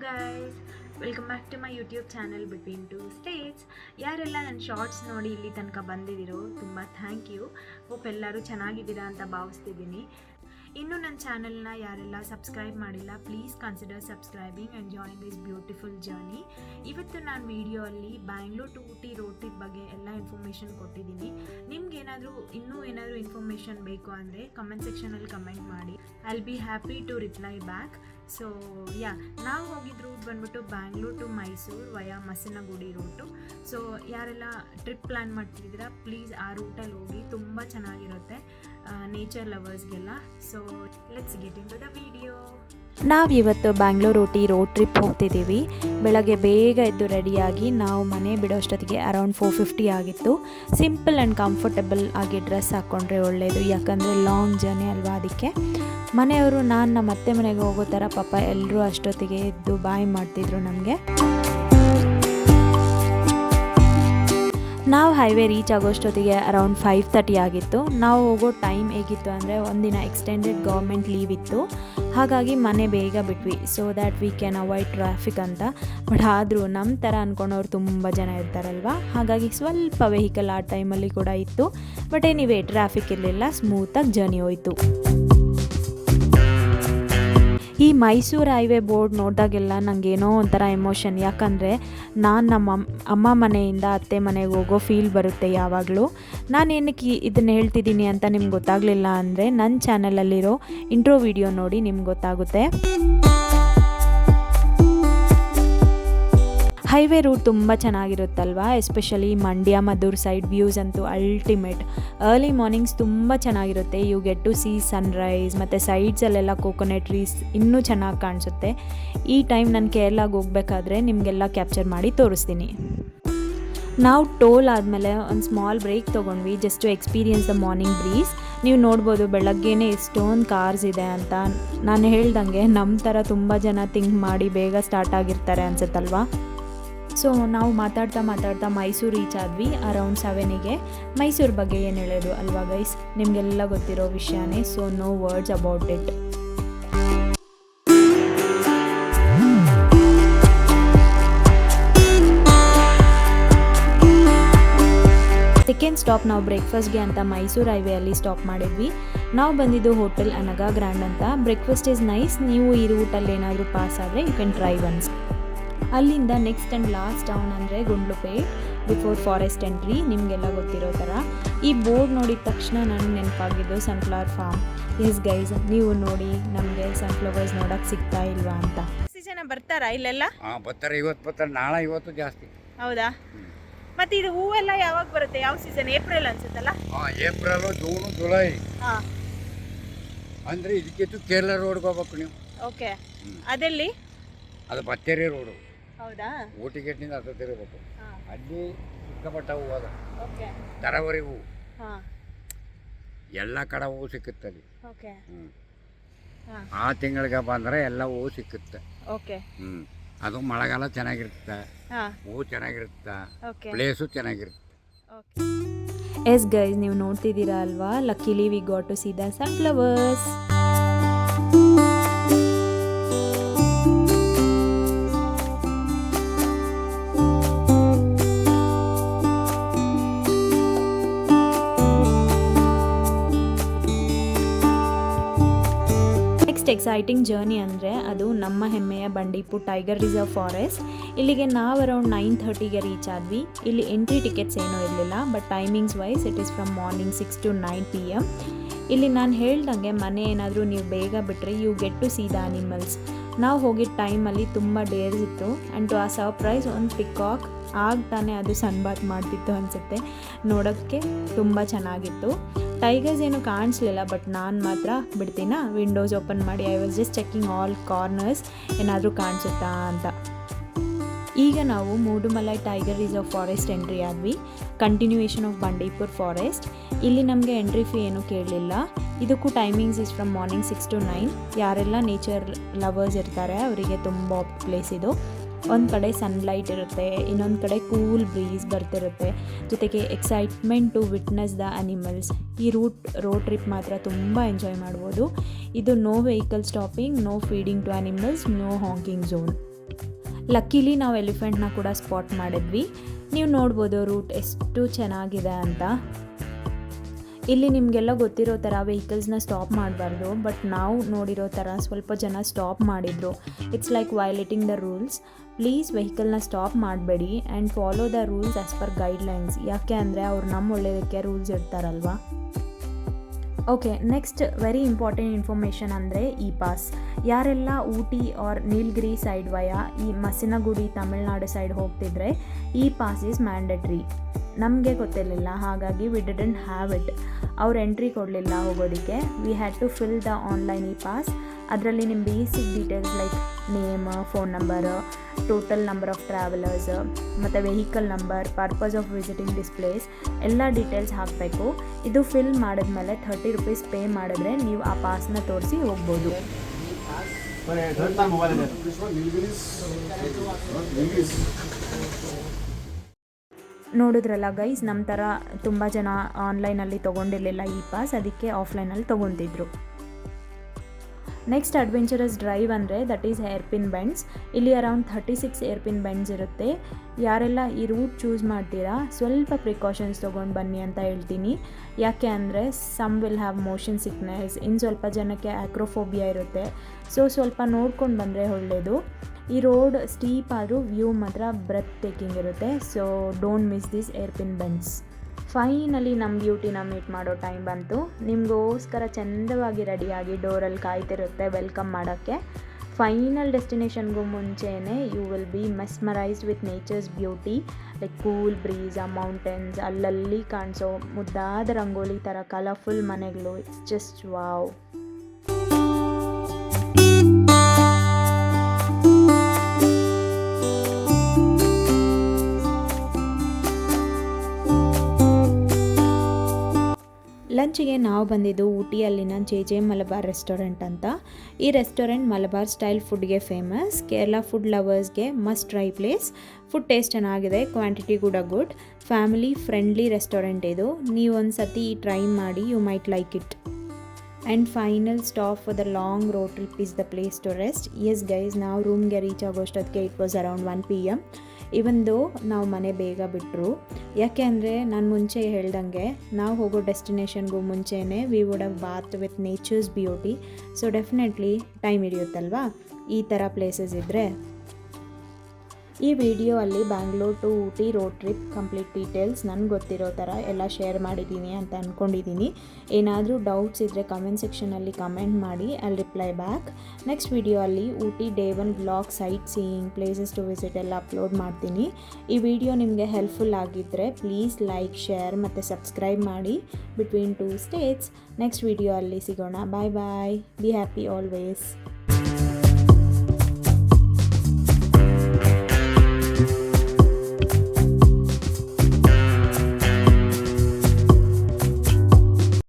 Guys, welcome back to my YouTube channel between two states. ಯಾರೆಲ್ಲ ನನ್ನ shorts ನೋಡಿ ಇಲ್ಲಿ ತನಕ ಬಂದಿದ್ದೀರೋ ತುಂಬ ಥ್ಯಾಂಕ್ ಯು. ಹೋಪ್ ಎಲ್ಲರೂ ಚೆನ್ನಾಗಿದ್ದೀರಾ ಅಂತ ಭಾವಿಸ್ತಿದ್ದೀನಿ. ಇನ್ನೂ ನನ್ನ ಚಾನಲ್ನ ಯಾರೆಲ್ಲ ಸಬ್ಸ್ಕ್ರೈಬ್ ಮಾಡಿಲ್ಲ, please consider subscribing and join this beautiful journey. ಇವತ್ತು ನಾನು ವಿಡಿಯೋ ಅಲ್ಲಿ Bangalore to Ooty road trip ಬಗ್ಗೆ ಎಲ್ಲ ಇನ್ಫಾರ್ಮೇಷನ್ ಕೊಟ್ಟಿದ್ದೀನಿ. ನಿಮ್ಗೇನಾದರೂ ಇನ್ನೂ ಏನಾದರೂ ಇನ್ಫಾರ್ಮೇಷನ್ ಬೇಕು ಅಂದರೆ ಕಮೆಂಟ್ ಸೆಕ್ಷನಲ್ಲಿ ಕಮೆಂಟ್ ಮಾಡಿ. I will be happy to reply back. So ನಾವು ಹೋಗಿದ್ದ ರೂಟ್ ಬಂದ್ಬಿಟ್ಟು Bangalore to Mysuru via Masinagudi route. So ಯಾರೆಲ್ಲ ಟ್ರಿಪ್ ಪ್ಲ್ಯಾನ್ ಮಾಡ್ತಿದ್ದೀರಾ ಪ್ಲೀಸ್ ಆ ರೂಟಲ್ಲಿ ಹೋಗಿ, ತುಂಬ ಚೆನ್ನಾಗಿರುತ್ತೆ ನೇಚರ್ ಲವರ್ಸ್ಗೆಲ್ಲ. So let's get into the video. ನಾವಿವತ್ತು ಬ್ಯಾಂಗ್ಳೂರ್ ಊಟಿ ರೋಡ್ ಟ್ರಿಪ್ ಹೋಗ್ತಿದ್ದೀವಿ. ಬೆಳಗ್ಗೆ ಬೇಗ ಎದ್ದು ರೆಡಿಯಾಗಿ ನಾವು ಮನೆ ಬಿಡೋಷ್ಟೊತ್ತಿಗೆ ಅರೌಂಡ್ 4:50 ಆಗಿತ್ತು. ಸಿಂಪಲ್ ಆ್ಯಂಡ್ ಕಂಫರ್ಟಬಲ್ ಆಗಿ ಡ್ರೆಸ್ ಹಾಕ್ಕೊಂಡ್ರೆ ಒಳ್ಳೆಯದು, ಯಾಕಂದರೆ ಲಾಂಗ್ ಜರ್ನಿ ಅಲ್ವಾ. ಅದಕ್ಕೆ ಮನೆಯವರು ನಮ್ಮ ಅತ್ತೆ ಮನೆಗೆ ಹೋಗೋ ಥರ ಪಾಪ ಎಲ್ಲರೂ ಅಷ್ಟೊತ್ತಿಗೆ ಎದ್ದು ಬಾಯ್ ಮಾಡ್ತಿದ್ರು ನಮಗೆ. ನಾವು ಹೈವೇ ರೀಚ್ ಆಗೋಷ್ಟೊತ್ತಿಗೆ ಅರೌಂಡ್ 5:30 ಆಗಿತ್ತು. ನಾವು ಹೋಗೋ ಟೈಮ್ ಹೇಗಿತ್ತು ಅಂದರೆ ಒಂದಿನ ಎಕ್ಸ್ಟೆಂಡೆಡ್ ಗೌರ್ಮೆಂಟ್ ಲೀವ್ ಇತ್ತು, ಹಾಗಾಗಿ ಮನೆ ಬೇಗ ಬಿಟ್ವಿ so that we can avoid traffic ಅಂತ. ಬಟ್ ಆದರೂ ನಮ್ಮ ಥರ ಅಂದ್ಕೊಂಡವ್ರು ತುಂಬ ಜನ ಇರ್ತಾರಲ್ವ, ಹಾಗಾಗಿ ಸ್ವಲ್ಪ ವೆಹಿಕಲ್ ಆ ಟೈಮಲ್ಲಿ ಕೂಡ ಇತ್ತು. ಬಟ್ ಎನಿವೇ ಟ್ರಾಫಿಕ್ ಇರಲಿಲ್ಲ, ಸ್ಮೂತಾಗಿ ಜರ್ನಿ ಹೋಯಿತು. ಈ ಮೈಸೂರು ಹೈವೇ ಬೋರ್ಡ್ ನೋಡಿದಾಗೆಲ್ಲ ನನಗೇನೋ ಒಂಥರ ಎಮೋಷನ್, ಯಾಕಂದರೆ ನಾನು ನಮ್ಮ ಅಮ್ಮ ಮನೆಯಿಂದ ಅತ್ತೆ ಮನೆಗೆ ಹೋಗೋ ಫೀಲ್ ಬರುತ್ತೆ ಯಾವಾಗಲೂ. ನಾನು ಏನಕ್ಕೆ ಇದನ್ನು ಹೇಳ್ತಿದ್ದೀನಿ ಅಂತ ನಿಮ್ಗೆ ಗೊತ್ತಾಗಲಿಲ್ಲ ಅಂದರೆ ನನ್ನ ಚಾನಲಲ್ಲಿರೋ ಇಂಟ್ರೋ ವಿಡಿಯೋ ನೋಡಿ ನಿಮ್ಗೆ ಗೊತ್ತಾಗುತ್ತೆ. ಹೈವೇ ರೂಟ್ ತುಂಬ ಚೆನ್ನಾಗಿರುತ್ತಲ್ವ, especially Mandya Maddur side views ಅಂತೂ ಅಲ್ಟಿಮೇಟ್. ಅರ್ಲಿ ಮಾರ್ನಿಂಗ್ಸ್ ತುಂಬ ಚೆನ್ನಾಗಿರುತ್ತೆ. You get to see sunrise, ಮತ್ತು ಸೈಡ್ಸಲ್ಲೆಲ್ಲ ಕೋಕೋನಟ್ ಟ್ರೀಸ್ ಇನ್ನೂ ಚೆನ್ನಾಗಿ ಕಾಣಿಸುತ್ತೆ. ಈ ಟೈಮ್ ನಾನು ಕೇರಳಗೆ ಹೋಗಬೇಕಾದ್ರೆ ನಿಮಗೆಲ್ಲ ಕ್ಯಾಪ್ಚರ್ ಮಾಡಿ ತೋರಿಸ್ತೀನಿ. ನಾವು ಟೋಲ್ ಆದಮೇಲೆ ಒಂದು ಸ್ಮಾಲ್ ಬ್ರೇಕ್ ತೊಗೊಂಡ್ವಿ just to experience the morning breeze. ನೀವು ನೋಡ್ಬೋದು ಬೆಳಗ್ಗೆನೇ ಎಷ್ಟೊಂದು ಕಾರ್ಸ್ ಇದೆ ಅಂತ. ನಾನು ಹೇಳ್ದಂಗೆ ನಮ್ಮ ಥರ ತುಂಬ ಜನ ಥಿಂಕ್ ಮಾಡಿ ಬೇಗ ಸ್ಟಾರ್ಟ್ ಆಗಿರ್ತಾರೆ ಅನ್ಸುತ್ತಲ್ವಾ. ಸೊ ನಾವು ಮಾತಾಡ್ತಾ ಮೈಸೂರು ರೀಚ್ ಆದ್ವಿ ಅರೌಂಡ್ 7ಗೆ. ಮೈಸೂರು ಬಗ್ಗೆ ಏನು ಹೇಳೋದು ಅಲ್ವಾ ಗೈಸ್, ನಿಮಗೆಲ್ಲ ಗೊತ್ತಿರೋ ವಿಷಯನೇ. So no words about it. Second stop ನಾವು ಬ್ರೇಕ್ಫಾಸ್ಟ್ಗೆ ಅಂತ ಮೈಸೂರು ಹೈವೇಯಲ್ಲಿ ಸ್ಟಾಪ್ ಮಾಡಿದ್ವಿ. ನಾವು ಬಂದಿದ್ದು ಹೋಟೆಲ್ ಅನಗ ಗ್ರ್ಯಾಂಡ್ ಅಂತ. Breakfast is nice. ನೀವು ಈ ರೂಟಲ್ಲಿ ಏನಾದರೂ ಪಾಸ್ ಆದರೆ ಯು ಕ್ಯಾನ್ ಟ್ರೈ ಒನ್ಸ್. ಅಲ್ಲಿಂದ ನೆಕ್ಸ್ಟ್ ಆ್ಯಂಡ್ ಲಾಸ್ಟ್ ಟೌನ್ ಅಂದರೆ ಗುಂಡ್ಲುಪೇಟ್ ಬಿಫೋರ್ ಫಾರೆಸ್ಟ್ ಎಂಟ್ರಿ, ನಿಮಗೆಲ್ಲ ಗೊತ್ತಿರೋ ಥರ. ಈ ಬೋರ್ಡ್ ನೋಡಿದ ತಕ್ಷಣ ನನಗೆ ನೆನಪಾಗಿದ್ದು ಸನ್ಫ್ಲವರ್ ಫಾರ್ಮ್. ಎಸ್ ಗೈಸ್, ನೀವು ನೋಡಿ ನಮಗೆ ಸನ್ಫ್ಲವರ್ಸ್ ನೋಡೋಕ್ಕೆ ಸಿಗ್ತಾ ಇಲ್ವಾ ಅಂತ. ಜನ ಬರ್ತಾರಾ ಇಲ್ಲೆಲ್ಲ? ಬರ್ತಾರೆ, ಇವತ್ತು ಬರ್ತಾರೆ, ನಾಳೆ ಇವತ್ತು ಜಾಸ್ತಿ. ಹೌದಾ? ಮತ್ತೆ ಇದು ಹೂವೆಲ್ಲ ಯಾವಾಗ ಬರುತ್ತೆ? ಯಾವ ಸೀಸನ್? ಏಪ್ರಿಲ್ ಅನ್ಸುತ್ತಲ್ಲ? April, June, July. ಅಂದರೆ ಇದಕ್ಕಿತ್ತು ಕೇರಳ ರೋಡ್ಗೆ ಹೋಗ್ಬೇಕು ನೀವು. ಓಕೆ, ಅದೆಲ್ಲಿ? ಅದು ಬತ್ತೇರಿ ರೋಡು. ಹೌದಾ? ಊಟಿಗೆಟ್ಟಿಂದ ಅದು ತಿರುಗಬೇಕು. ಅಲ್ಲಿ ಸಿಕ್ಕಪಟ್ಟ ಹೂವು ಅದ, ಓಕೆ, ತರವರಿ ಹೂವು, ಎಲ್ಲ ಕಡೆ ಹೂವು ಸಿಕ್ಕುತ್ತೆ ಅಲ್ಲಿ. ಓಕೆ, ಆ ತಿಂಗಳಿಗೆ ಬಂದರೆ ಎಲ್ಲ ಹೂವು ಸಿಕ್ಕುತ್ತೆ. ಓಕೆ, ಅದು ಮಳೆಗಾಲ ಚೆನ್ನಾಗಿರುತ್ತೆ, ಹೂವು ಚೆನ್ನಾಗಿರುತ್ತೆ, ಪ್ಲೇಸು ಚೆನ್ನಾಗಿರುತ್ತೆ. ಎಸ್ ಗೈಸ್, ನೀವು ನೋಡ್ತಿದ್ದೀರಾ ಅಲ್ವಾ, luckily we got to see the sunflowers. Exciting journey ಅಂದರೆ ಅದು ನಮ್ಮ ಹೆಮ್ಮೆಯ ಬಂಡೀಪುರ್ ಟೈಗರ್ ರಿಸರ್ವ್ ಫಾರೆಸ್ಟ್. ಇಲ್ಲಿಗೆ ನಾವು ಅರೌಂಡ್ 9:30ಗೆ ರೀಚ್ ಆದ್ವಿ. ಇಲ್ಲಿ ಎಂಟ್ರಿ ಟಿಕೆಟ್ಸ್ ಏನೂ ಇರಲಿಲ್ಲ, but timings wise it is from morning 6 to 9 PM. ಇಲ್ಲಿ ನಾನು ಹೇಳ್ದಂಗೆ ಮನೆ ಏನಾದರೂ ನೀವು ಬೇಗ ಬಿಟ್ಟರೆ you get to see the animals. ನಾವು ಹೋಗಿದ್ದ ಟೈಮಲ್ಲಿ ತುಂಬ ಡೇರ್ಸ್ ಇತ್ತು ಆ್ಯಂಡ್ ಟು ಆ ಸರ್ಪ್ರೈಸ್ ಒಂದು ಪಿಕಾಕ್ ತಾನೇ ಅದು ಸನ್ಬಾತ್ ಮಾಡ್ತಿತ್ತು ಅನಿಸುತ್ತೆ. ನೋಡೋಕ್ಕೆ ತುಂಬ ಚೆನ್ನಾಗಿತ್ತು. ಟೈಗರ್ಸ್ ಏನು ಕಾಣಿಸ್ಲಿಲ್ಲ, ಬಟ್ ನಾನು ಮಾತ್ರ ಬಿಡ್ತೀನಾ ವಿಂಡೋಸ್ ಓಪನ್ ಮಾಡಿ I was just checking all corners ಏನಾದರೂ ಕಾಣಿಸುತ್ತಾ ಅಂತ. ಈಗ ನಾವು ಮೂಡುಮಲೈ ಟೈಗರ್ ರಿಸರ್ವ್ ಫಾರೆಸ್ಟ್ ಎಂಟ್ರಿ ಆದ್ವಿ, ಕಂಟಿನ್ಯೂಯೇಷನ್ ಆಫ್ ಬಂಡೀಪುರ್ ಫಾರೆಸ್ಟ್. ಇಲ್ಲಿ ನಮಗೆ ಎಂಟ್ರಿ ಫೀ ಏನೂ ಕೇಳಲಿಲ್ಲ. ಇದಕ್ಕೂ timings is from morning 6 to 9. ಯಾರೆಲ್ಲ ನೇಚರ್ ಲವರ್ಸ್ ಇರ್ತಾರೆ ಅವರಿಗೆ ತುಂಬ ಪ್ಲೇಸ್ ಇದು. ಒಂದು ಕಡೆ ಸನ್ಲೈಟ್ ಇರುತ್ತೆ, ಇನ್ನೊಂದು ಕಡೆ ಕೂಲ್ ಬ್ರೀಸ್ ಬರ್ತಿರುತ್ತೆ, ಜೊತೆಗೆ excitement to witness the animals. ಈ ರೋಡ್ ಟ್ರಿಪ್ ಮಾತ್ರ ತುಂಬ ಎಂಜಾಯ್ ಮಾಡ್ಬೋದು. ಇದು no vehicle stopping, no feeding to animals, no honking zone. Luckily ನಾವು ಎಲಿಫೆಂಟ್ನ ಕೂಡ ಸ್ಪಾಟ್ ಮಾಡಿದ್ವಿ. ನೀವು ನೋಡ್ಬೋದು ರೂಟ್ ಎಷ್ಟು ಚೆನ್ನಾಗಿದೆ ಅಂತ. ಇಲ್ಲಿ ನಿಮಗೆಲ್ಲ ಗೊತ್ತಿರೋ ಥರ ವೆಹಿಕಲ್ಸ್ನ ಸ್ಟಾಪ್ ಮಾಡಬಾರ್ದು, ಬಟ್ ನಾವು ನೋಡಿರೋ ಥರ ಸ್ವಲ್ಪ ಜನ ಸ್ಟಾಪ್ ಮಾಡಿದರು. It's like violating the rules. Please ವೆಹಿಕಲ್ನ ಸ್ಟಾಪ್ ಮಾಡಬೇಡಿ and follow the rules as per guidelines. ಯಾಕೆ ಅಂದರೆ ಅವ್ರು ನಮ್ಮ ಒಳ್ಳೆಯದಕ್ಕೆ ರೂಲ್ಸ್ ಇಡ್ತಾರಲ್ವಾ. Okay, next very important information ಅಂದರೆ ಇ ಪಾಸ್. ಯಾರೆಲ್ಲ Ooty or Nilgiri side via ಈ ಮಸಿನಗುಡಿ ತಮಿಳ್ನಾಡು ಸೈಡ್ ಹೋಗ್ತಿದ್ರೆ ಇ ಪಾಸ್ ಈಸ್ ಮ್ಯಾಂಡೇಟ್ರಿ. ನಮಗೆ ಗೊತ್ತಿರಲಿಲ್ಲ, ಹಾಗಾಗಿ ವಿ ಡಿಡಂಟ್ ಹ್ಯಾವ್ ಇಟ್. ಅವ್ರು ಎಂಟ್ರಿ ಕೊಡಲಿಲ್ಲ ಹೋಗೋದಕ್ಕೆ. We had to fill the online E pass. ಅದರಲ್ಲಿ ನಿಮ್ಮ basic details like name, phone number, total number of travellers ಮತ್ತು vehicle number, purpose of visiting this place ಎಲ್ಲ ಡೀಟೇಲ್ಸ್ ಹಾಕಬೇಕು. ಇದು fill ಮಾಡಿದ್ಮೇಲೆ 30 ರೂಪೀಸ್ ಪೇ ಮಾಡಿದ್ರೆ ನೀವು ಆ ಪಾಸ್ನ ತೋರಿಸಿ ಹೋಗ್ಬೋದು. ನೋಡಿದ್ರಲ್ಲ ಗೈಸ್, ನಮ್ಮ ಥರ ತುಂಬ ಜನ ಆನ್ಲೈನಲ್ಲಿ ತೊಗೊಂಡಿರಲಿಲ್ಲ ಈ ಪಾಸ್, ಅದಕ್ಕೆ ಆಫ್ಲೈನಲ್ಲಿ ತೊಗೊತಿದ್ರು. ನೆಕ್ಸ್ಟ್ ಅಡ್ವೆಂಚರಸ್ ಡ್ರೈವ್ ಅಂದರೆ ದಟ್ ಈಸ್ ಹೇರ್ಪಿನ್ ಬೆಂಡ್ಸ್. ಇಲ್ಲಿ ಅರೌಂಡ್ 36 ಹೇರ್ಪಿನ್ ಬೆಂಡ್ಸ್ ಇರುತ್ತೆ. ಯಾರೆಲ್ಲ ಈ ರೂಟ್ ಚೂಸ್ ಮಾಡ್ತೀರಾ ಸ್ವಲ್ಪ ಪ್ರಿಕಾಷನ್ಸ್ ತೊಗೊಂಡು ಬನ್ನಿ ಅಂತ ಹೇಳ್ತೀನಿ. ಯಾಕೆ ಅಂದರೆ some will have motion sickness, ಇನ್ನು ಸ್ವಲ್ಪ ಜನಕ್ಕೆ ಆಕ್ರೋಫೋಬಿಯಾ ಇರುತ್ತೆ. ಸೊ ಸ್ವಲ್ಪ ನೋಡ್ಕೊಂಡು ಬಂದರೆ ಒಳ್ಳೆಯದು. ಈ ರೋಡ್ ಸ್ಟೀಪ್ ಆದರೂ ವ್ಯೂ ಮಾತ್ರ ಬ್ರೆತ್ ಟೇಕಿಂಗ್ ಇರುತ್ತೆ. So don't miss this hairpin bends. Finally ನಮ್ಮ ಬ್ಯೂಟಿನ ಮೀಟ್ ಮಾಡೋ ಟೈಮ್ ಬಂತು. ನಿಮಗೋಸ್ಕರ ಚಂದವಾಗಿ ರೆಡಿಯಾಗಿ ಡೋರಲ್ಲಿ ಕಾಯ್ತಿರುತ್ತೆ ವೆಲ್ಕಮ್ ಮಾಡೋಕ್ಕೆ. ಫೈನಲ್ ಡೆಸ್ಟಿನೇಷನ್ಗೂ ಮುಂಚೆನೇ you will be mesmerised with nature's beauty, like cool breeze, ಆ ಮೌಂಟೇನ್ಸ್, ಅಲ್ಲಲ್ಲಿ ಕಾಣಿಸೋ ಮುದ್ದಾದ ರಂಗೋಲಿ ಥರ ಕಲರ್ಫುಲ್ ಮನೆಗಳು. It's just wow. ಲಂಚಿಗೆ ನಾವು ಬಂದಿದ್ದು ಊಟಿಯಲ್ಲಿನ ಜೆ ಮಲಬಾರ್ ರೆಸ್ಟೋರೆಂಟ್ ಅಂತ. ಈ ರೆಸ್ಟೋರೆಂಟ್ ಮಲಬಾರ್ ಸ್ಟೈಲ್ ಫುಡ್ಗೆ ಫೇಮಸ್. ಕೇರಳ ಫುಡ್ ಲವರ್ಸ್ಗೆ must try place. Food taste ಚೆನ್ನಾಗಿದೆ, ಕ್ವಾಂಟಿಟಿ ಕೂಡ ಗುಡ್. ಫ್ಯಾಮಿಲಿ ಫ್ರೆಂಡ್ಲಿ ರೆಸ್ಟೋರೆಂಟ್ ಇದು. ನೀವು ಒಂದು ಸತಿ ಟ್ರೈ ಮಾಡಿ, you might like it. And final stop for the long road trip is the place to rest. Yes guys, ನಾವು ರೂಮ್ಗೆ ರೀಚ್ ಆಗೋಷ್ಟೊತ್ತಿಗೆ it was around 1 PM. Even though ನಾವು ಮನೆ ಬೇಗ ಬಿಟ್ಟರು. ಯಾಕೆ ಅಂದರೆ ನಾನು ಮುಂಚೆ ಹೇಳ್ದಂಗೆ ನಾವು ಹೋಗೋ ಡೆಸ್ಟಿನೇಷನ್ಗೂ ಮುಂಚೆನೇ we would have bath with nature's beauty. So definitely time ಹಿಡಿಯುತ್ತಲ್ವಾ ಈ ಥರ ಪ್ಲೇಸಸ್ ಇದ್ದರೆ. ಈ ವಿಡಿಯೋ ಅಲ್ಲಿ Bangalore to Ooty road trip complete details ನನಗೆ ಗೊತ್ತಿರೋ ಥರ ಎಲ್ಲ ಶೇರ್ ಮಾಡಿದ್ದೀನಿ ಅಂತ ಅಂದ್ಕೊಂಡಿದ್ದೀನಿ. ಏನಾದರೂ ಡೌಟ್ಸ್ ಇದ್ದರೆ ಕಮೆಂಟ್ ಸೆಕ್ಷನಲ್ಲಿ ಕಮೆಂಟ್ ಮಾಡಿ, I'll reply back. Next video ಅಲ್ಲಿ Ooty day 1 vlog, sightseeing, places to visit ಎಲ್ಲ ಅಪ್ಲೋಡ್ ಮಾಡ್ತೀನಿ. ಈ ವಿಡಿಯೋ ನಿಮಗೆ ಹೆಲ್ಪ್ಫುಲ್ ಆಗಿದ್ದರೆ ಪ್ಲೀಸ್ ಲೈಕ್, ಶೇರ್ ಮತ್ತು ಸಬ್ಸ್ಕ್ರೈಬ್ ಮಾಡಿ. Between 2 states. ನೆಕ್ಸ್ಟ್ ವಿಡಿಯೋ ಅಲ್ಲಿ ಸಿಗೋಣ. Bye bye. Be happy always.